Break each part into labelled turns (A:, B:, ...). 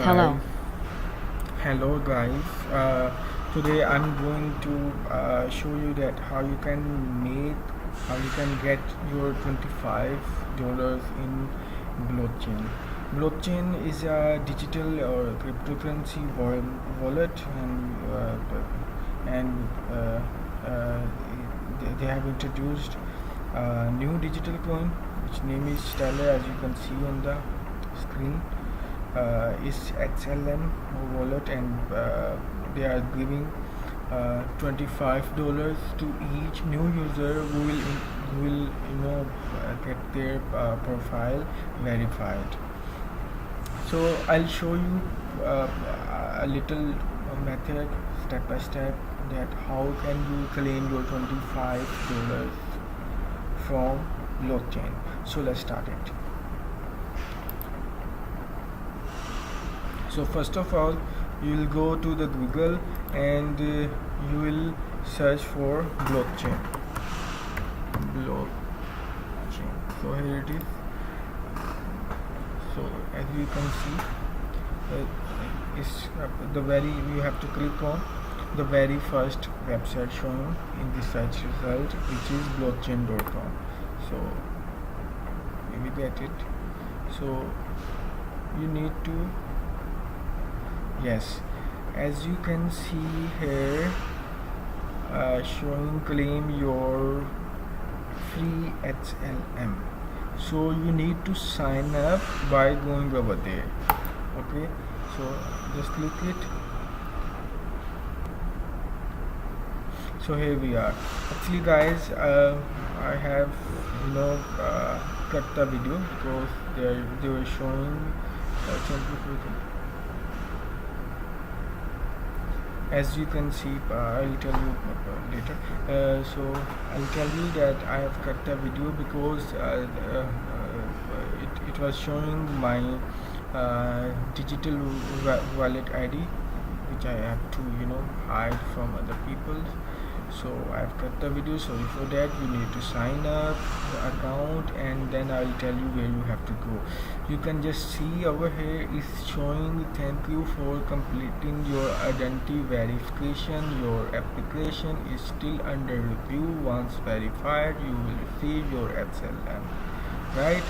A: Hello.
B: guys. Hello guys. Today I'm going to show you that how you can get your $25 in blockchain. Blockchain is a digital or cryptocurrency wallet, and uh, they have introduced a new digital coin, which name is Stellar, as you can see on the screen. Is XLM wallet, and they are giving $25 to each new user who will get their profile verified. So I'll show you a little method, step by step, that how can you claim your $25 from blockchain. So let's start it. So first of all, you will go to the Google, and you will search for blockchain. So here it is. So as you can see, is the very you have to click on the very first website shown in the search result, which is blockchain.com. So we get it. So you need to, yes, as you can see here, showing claim your free XLM. So you need to sign up by going over there. Okay, so just click it. So here we are. Actually guys, I have cut the video because they were showing as you can see. I'll tell you later. So I'll tell you that I have cut the video because it was showing my digital wallet ID, which I have to hide from other people. So I've cut the video. Sorry for that. You need to sign up the account, and then I'll tell you where you have to go. You can just see over here is showing thank you for completing your identity verification. Your application is still under review. Once verified, you will receive your XLM. Right?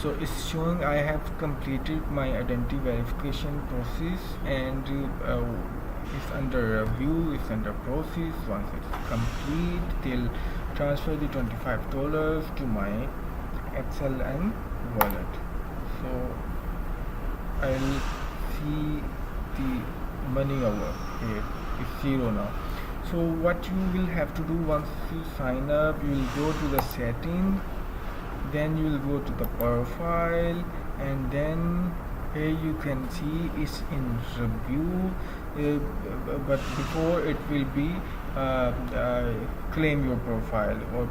B: So it's showing I have completed my identity verification process, and it's under review, it's under process. Once it's complete, they'll transfer the $25 to my XLM wallet. So I'll see the money over here. It's zero now. So what you will have to do, once you sign up, you will go to the setting, then you will go to the profile, and then here you can see it's in review. But before it will be claim your profile or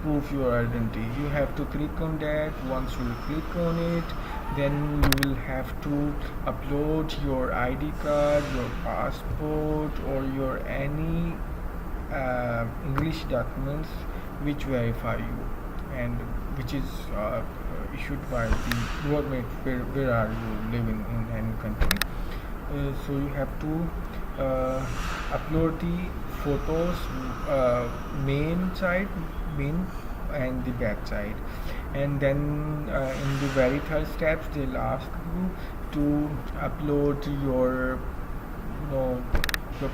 B: prove your identity, you have to click on that. Once you click on it, then you will have to upload your ID card, your passport, or your any English documents which verify you, and which is issued by the government where are you living in any country. So you have to upload the photos, main and the back side, and then in the very third steps they'll ask you to upload your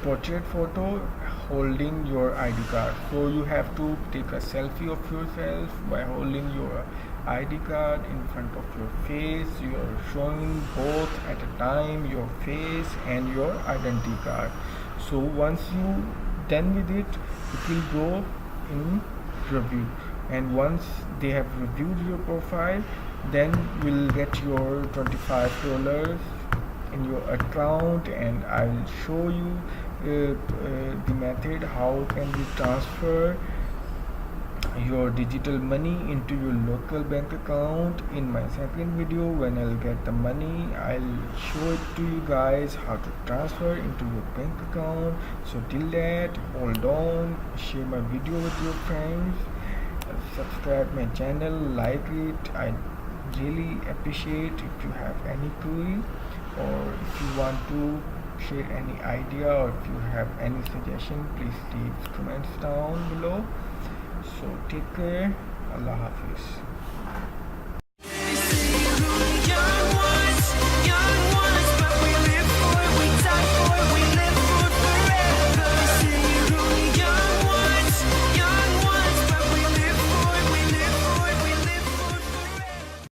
B: portrait photo holding your ID card. So you have to take a selfie of yourself by holding your ID card in front of your face. You are showing both at a time, your face and your identity card. So once you done with it, it will go in review, and once they have reviewed your profile, then you will get your $25 in your account. And I'll show you the method how can you transfer your digital money into your local bank account in my second video. When I'll get the money, I'll show it to you guys how to transfer into your bank account. So till that, hold on, share my video with your friends, subscribe my channel, like it. I really appreciate if you have any query. or if you want to share any idea or if you have any suggestion, please leave comments down below. So take care. Allah Hafiz.